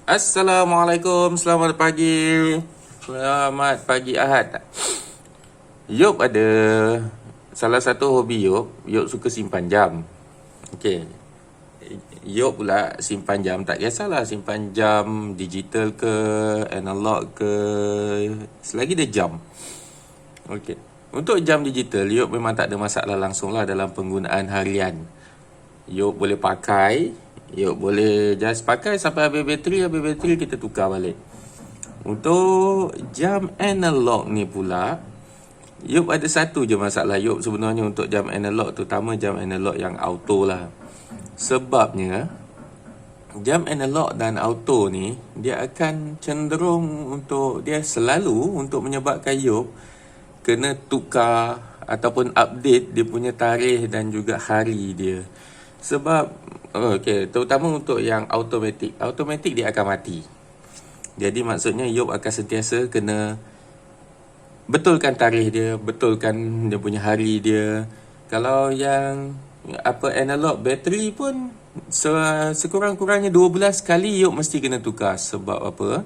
Assalamualaikum, selamat pagi. Selamat pagi Ahad. Yop ada salah satu hobi Yop suka simpan jam. Okey. Yop pula simpan jam, tak kisahlah simpan jam digital ke, analog ke, selagi dia jam. Okey. Untuk jam digital, Yop memang tak ada masalah langsung lah dalam penggunaan harian. Yop boleh pakai, Yop boleh just pakai sampai habis bateri kita tukar balik. Untuk jam analog ni pula, Yop ada satu je masalah Yop sebenarnya untuk jam analog, terutama jam analog yang auto lah. Sebabnya, jam analog dan auto ni, dia akan cenderung untuk, dia selalu untuk menyebabkan Yop kena tukar ataupun update dia punya tarikh dan juga hari dia. Sebab terutama untuk yang automatik dia akan mati. Jadi maksudnya Yop akan sentiasa kena betulkan tarikh dia, betulkan dia punya hari dia. Kalau yang analog bateri pun sekurang-kurangnya 12 kali Yop mesti kena tukar. Sebab apa?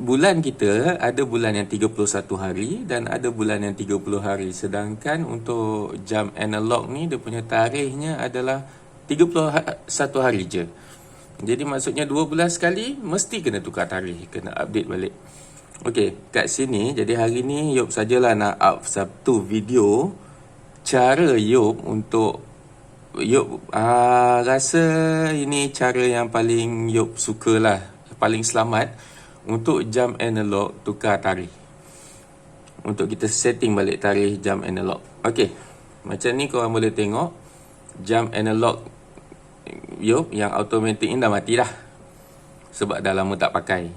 Bulan kita ada bulan yang 31 hari dan ada bulan yang 30 hari. Sedangkan untuk jam analog ni dia punya tarikhnya adalah 31 hari je. Jadi maksudnya 12 kali mesti kena tukar tarikh, kena update balik. Okey, kat sini jadi hari ni Yop sajalah nak up satu video cara Yop untuk Yop rasa ini cara yang paling Yop sukalah, paling selamat untuk jam analog tukar tarikh. Untuk kita setting balik tarikh jam analog. Okey, macam ni korang boleh tengok jam analog Yop yang automatic ni dah mati dah. Sebab dah lama tak pakai.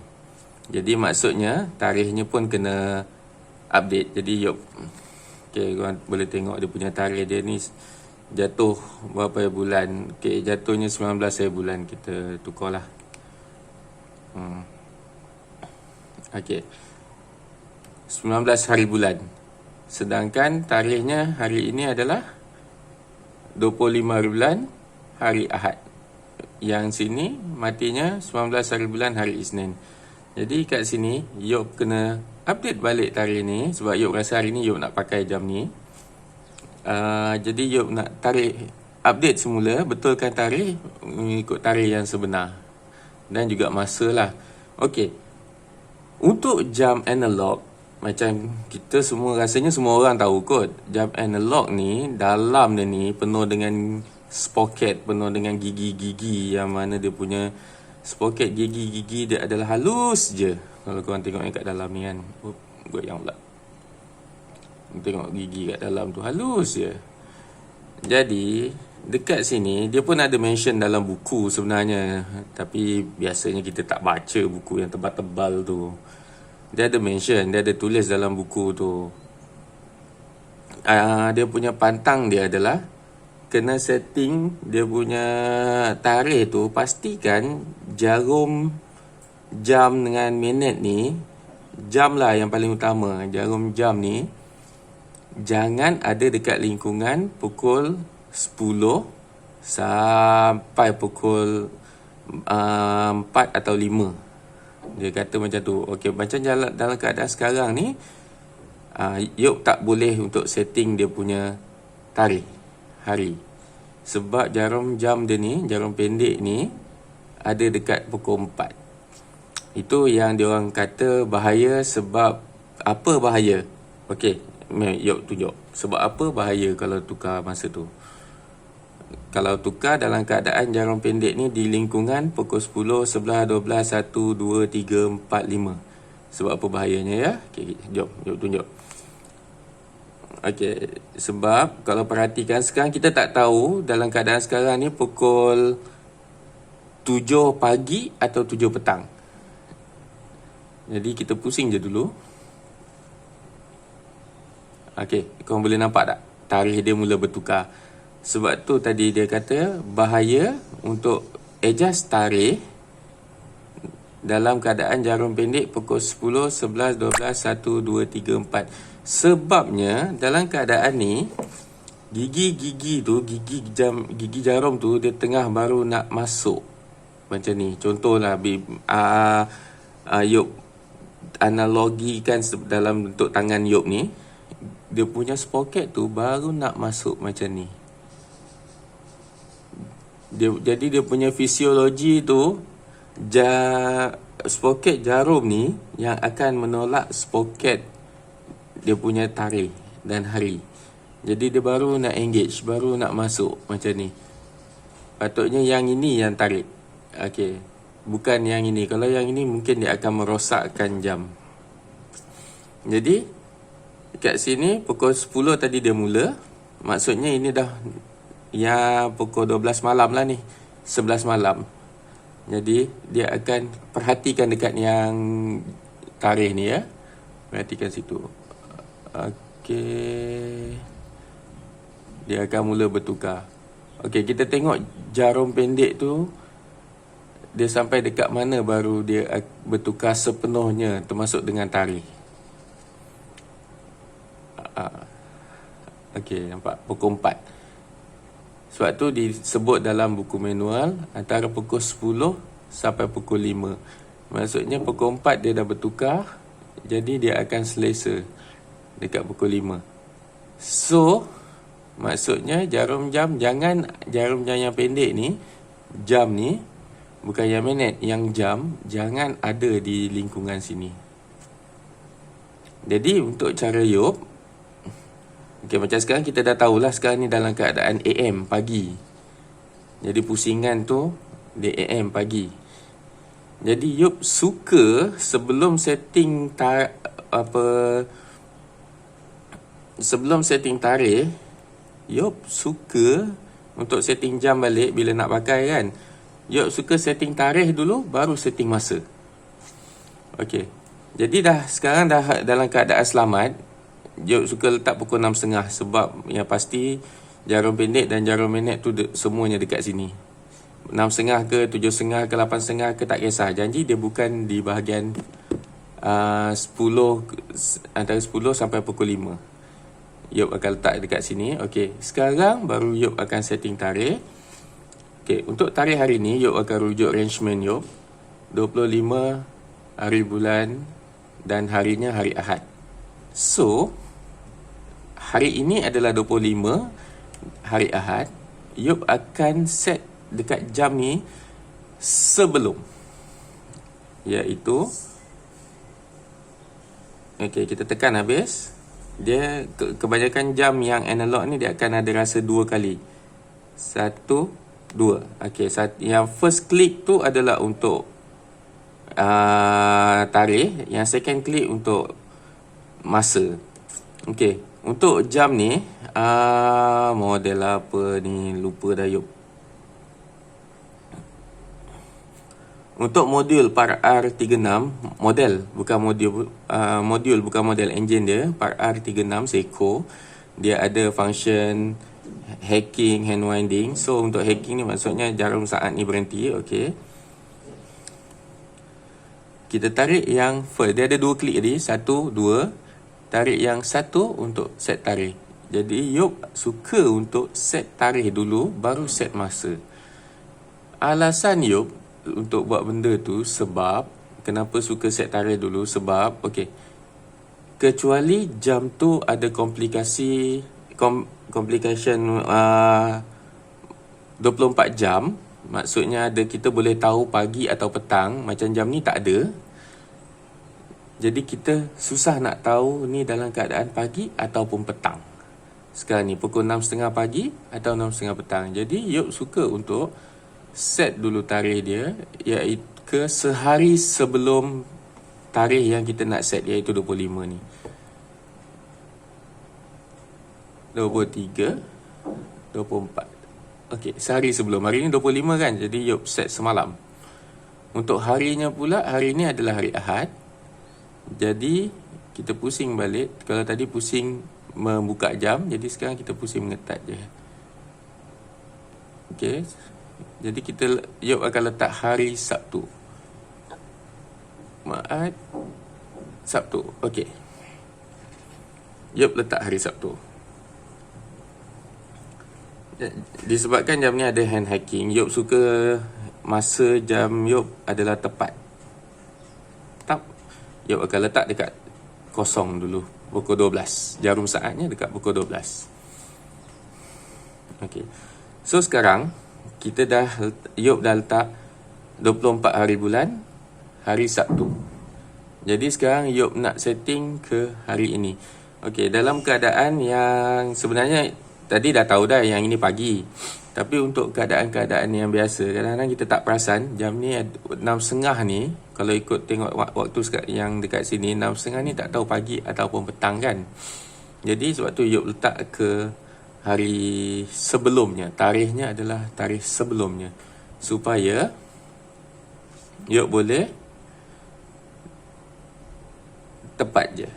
Jadi maksudnya tarikhnya pun kena update. Jadi Yop, okey, korang boleh tengok dia punya tarikh dia ni jatuh berapa bulan. Okey, jatuhnya 19 bulan, kita tukarlah. Okey, 19 hari bulan. Sedangkan tarikhnya hari ini adalah 25 hari bulan, hari Ahad. Yang sini matinya 19 hari bulan, hari Isnin. Jadi kat sini Yop kena update balik tarikh ni. Sebab Yop rasa hari ni Yop nak pakai jam ni. Jadi Yop nak update semula, betulkan tarikh ikut tarikh yang sebenar. Dan juga masa lah. Okey, untuk jam analog, macam kita semua rasanya semua orang tahu kot, jam analog ni dalam dia ni penuh dengan sprocket, penuh dengan gigi-gigi, yang mana dia punya sprocket gigi-gigi dia adalah halus je. Kalau korang tengok yang kat dalam ni kan, goyang pula, tengok gigi kat dalam tu halus je. Jadi dekat sini dia pun ada mention dalam buku sebenarnya, tapi biasanya kita tak baca buku yang tebal-tebal tu. Dia ada mention, dia ada tulis dalam buku tu. Dia punya pantang dia adalah kena setting dia punya tarikh tu, pastikan jarum jam dengan minit ni, jam lah yang paling utama, jarum jam ni jangan ada dekat lingkungan pukul 10 sampai pukul 4 atau 5. Dia kata macam tu. Okey, macam dalam keadaan sekarang ni, Yop tak boleh untuk setting dia punya tarikh hari. Sebab jarum jam dia ni, jarum pendek ni ada dekat pukul 4. Itu yang diorang kata bahaya. Sebab apa bahaya? Okey, Yop tunjuk. Sebab apa bahaya kalau tukar masa tu? Kalau tukar dalam keadaan jarum pendek ni di lingkungan pukul 10, 11, 12, 1, 2, 3, 4, 5. Sebab apa bahayanya ya? Okay, jom tunjuk. Okey, sebab kalau perhatikan sekarang kita tak tahu dalam keadaan sekarang ni pukul 7 pagi atau 7 petang. Jadi kita pusing je dulu. Okey, korang boleh nampak tak? Tarikh dia mula bertukar. Sebab tu tadi dia kata bahaya untuk adjust tarikh dalam keadaan jarum pendek pukul 10, 11, 12, 1, 2, 3, 4. Sebabnya dalam keadaan ni gigi jarum tu dia tengah baru nak masuk Macam ni. Contohlah Yop analogikan dalam bentuk tangan Yop ni. Dia punya sprocket tu baru nak masuk macam ni. Jadi dia punya fisiologi tu, sprocket jarum ni yang akan menolak sprocket dia punya tarik dan hari. Jadi dia baru nak engage, baru nak masuk macam ni. Patutnya yang ini yang tarik. Okey. Bukan yang ini. Kalau yang ini mungkin dia akan merosakkan jam. Jadi kat sini pukul 10 tadi dia mula. Maksudnya ini dah yang pukul 12 malam lah ni. 11 malam. Jadi dia akan perhatikan dekat yang tarikh ni ya. Perhatikan situ. Okey. Dia akan mula bertukar. Okey, kita tengok jarum pendek tu dia sampai dekat mana baru dia bertukar sepenuhnya termasuk dengan tarikh. Okey, nampak pukul 4. Sebab tu disebut dalam buku manual antara pukul 10 sampai pukul 5. Maksudnya pukul 4 dia dah bertukar, jadi dia akan selesa dekat pukul 5. So, maksudnya jarum jam yang pendek ni, jam ni, bukan yang minit, yang jam, jangan ada di lingkungan sini. Jadi untuk cara Yop, okay, macam sekarang kita dah tahulah sekarang ni dalam keadaan AM, pagi. Jadi pusingan tu, di AM, pagi. Jadi Yop suka sebelum setting tarikh, Yop suka untuk setting jam balik bila nak pakai kan. Yop suka setting tarikh dulu, baru setting masa. Okey. Jadi sekarang dah dalam keadaan selamat. Yop suka letak pukul 6.30 sebab yang pasti jarum pendek dan jarum minit tu semuanya dekat sini. 6.30 ke, 7.30 ke, 8.30 ke, tak kisah. Janji dia bukan di bahagian 10, antara 10 sampai pukul 5. Yop akan letak dekat sini. Okey, sekarang baru Yop akan setting tarikh. Okey, untuk tarikh hari ni Yop akan rujuk arrangement Yop 25 hari bulan dan harinya hari Ahad. So, hari ini adalah 25 hari Ahad. Yop akan set dekat jam ni sebelum, iaitu okey, kita tekan habis. Dia kebanyakan jam yang analog ni dia akan ada rasa 2 kali. 1, 2. Okey, yang first click tu adalah untuk tarikh, yang second click untuk masa. Okey, untuk jam ni model apa ni, lupa dah Yop. Untuk modul Part R36, model bukan engine dia, Part R36 Seiko, dia ada function hacking, hand winding. So untuk hacking ni maksudnya jarum saat ni berhenti. Okey, kita tarik yang first, dia ada 2 klik tadi, 1, 2. Tarik yang 1 untuk set tarikh. Jadi Yop suka untuk set tarikh dulu, baru set masa. Alasan Yop untuk buat benda tu sebab, kenapa suka set tarikh dulu, sebab okey, kecuali jam tu ada complication 24 jam, maksudnya kita boleh tahu pagi atau petang, macam jam ni tak ada. Jadi kita susah nak tahu ni dalam keadaan pagi ataupun petang. Sekarang ni pukul 6.30 pagi atau 6.30 petang. Jadi Yop suka untuk set dulu tarikh dia, iaitu ke sehari sebelum tarikh yang kita nak set, iaitu 25 ni. 23, 24. Okey, sehari sebelum. Hari ni 25 kan, jadi Yop set semalam. Untuk harinya pula, hari ni adalah hari Ahad. Jadi kita pusing balik. Kalau tadi pusing membuka jam, jadi sekarang kita pusing mengetat je. Okey, jadi Yop akan letak hari Sabtu. Jumaat, Sabtu. Okey, Yop letak hari Sabtu. Disebabkan jam ni ada hand hacking, Yop suka masa jam Yop adalah tepat. Tak, Yop akan letak dekat kosong dulu, pukul 12. Jarum saatnya dekat pukul 12. Okey. So sekarang kita Yop dah letak 24 hari bulan, hari Sabtu. Jadi sekarang Yop nak setting ke hari ini. Okey, dalam keadaan yang sebenarnya tadi dah tahu dah yang ini pagi. Tapi untuk keadaan-keadaan yang biasa, kadang-kadang kita tak perasan jam ni 6.30 ni, kalau ikut tengok waktu yang dekat sini 6.30 ni tak tahu pagi ataupun petang kan. Jadi sebab tu Yop letak ke hari sebelumnya. Tarikhnya adalah tarikh sebelumnya, supaya Yop boleh tepat je.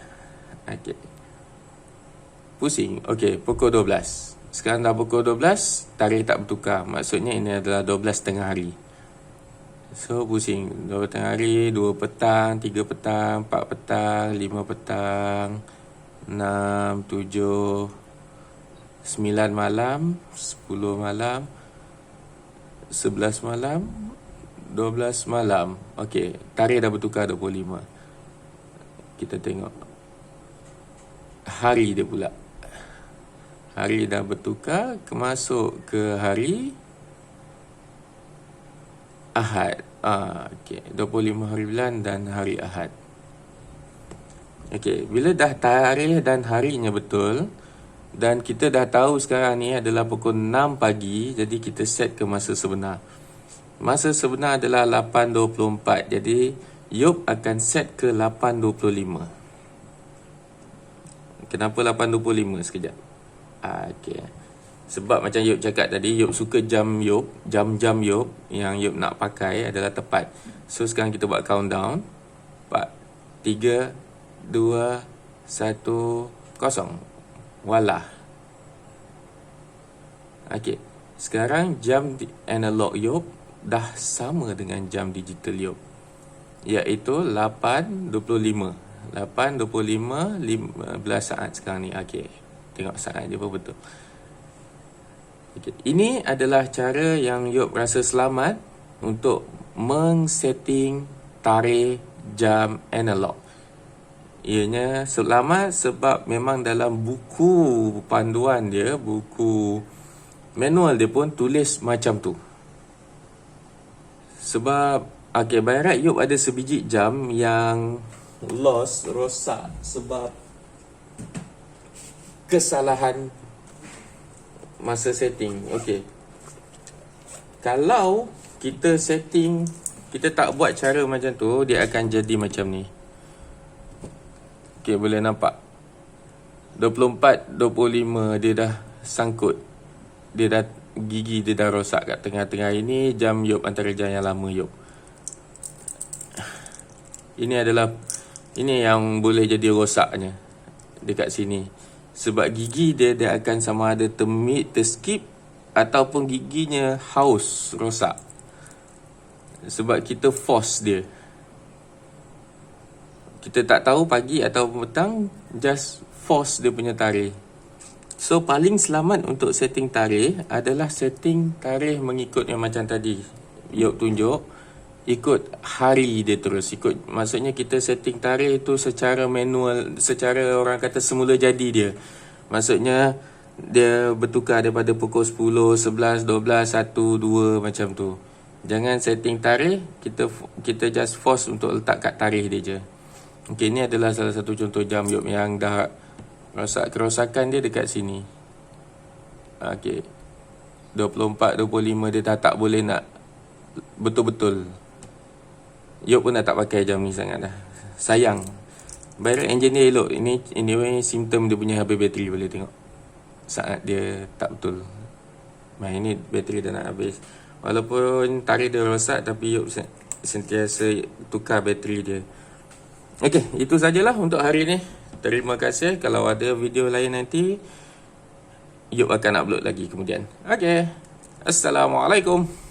Okey. Pusing. Okey, pukul 12. Sekarang dah pukul 12, tarikh tak bertukar. Maksudnya ini adalah 12 tengah hari. So, pusing. 2 tengah hari, 2 petang, 3 petang, 4 petang, 5 petang, 6, 7, 9 malam, 10 malam, 11 malam, 12 malam. Okey, tarikh dah bertukar 25. Kita tengok hari dia pula. Hari dah bertukar, masuk ke hari Ahad. Okey, 25 hari bulan dan hari Ahad. Okey, bila dah tarikh dan harinya betul, dan kita dah tahu sekarang ni adalah pukul 6 pagi, jadi kita set ke masa sebenar. Masa sebenar adalah 8.24. Jadi Yop akan set ke 8.25. Kenapa 8.25 sekejap? Okey. Sebab macam Yop cakap tadi, Yop suka jam-jam Yop yang Yop nak pakai adalah tepat. So sekarang kita buat countdown. 4, 3, 2, 1, 0. Walah. Okey. Sekarang jam analog Yop dah sama dengan jam digital Yop, iaitu 8.25. 8.25, 15 saat sekarang ni. Okey, tengok saat dia pun betul. Okay. Ini adalah cara yang Yop rasa selamat untuk mengsetting tarikh jam analog. Ianya selamat sebab memang dalam buku panduan dia, buku manual dia pun tulis macam tu. Sebab by right Yop ada sebiji jam yang rosak sebab kesalahan masa setting. Okey. Kalau kita setting, kita tak buat cara macam tu, dia akan jadi macam ni. Okey, boleh nampak 24, 25 dia dah sangkut. Dia dah gigi dia dah rosak kat tengah-tengah. Ini jam Yop antara jam yang lama Yop. Ini yang boleh jadi rosaknya dekat sini. Sebab gigi dia akan sama ada terskip ataupun giginya haus, rosak. Sebab kita force dia. Kita tak tahu pagi atau petang, just force dia punya tarikh. So paling selamat untuk setting tarikh adalah setting tarikh mengikut yang macam tadi Yop tunjuk. Ikut hari dia terus. Maksudnya kita setting tarikh tu secara manual, secara orang kata semula jadi dia. Maksudnya dia bertukar daripada pukul 10, 11, 12, 1, 2 macam tu. Jangan setting tarikh, kita just force untuk letak kat tarikh dia je. Okey, ni adalah salah satu contoh jam Yop yang dah kerosakan dia dekat sini. Okey. 24, 25 dia dah tak boleh nak betul-betul. Yop pun dah tak pakai jam ni sangat dah. Sayang. Bayar engineer elok. Ini simptom dia punya habis bateri, boleh tengok. Saat dia tak betul. Ini bateri dah nak habis. Walaupun tarikh dia rosak, tapi Yop sentiasa tukar bateri dia. Okey, itu sajalah untuk hari ni. Terima kasih. Kalau ada video lain nanti, Yop akan upload lagi kemudian. Okey. Assalamualaikum.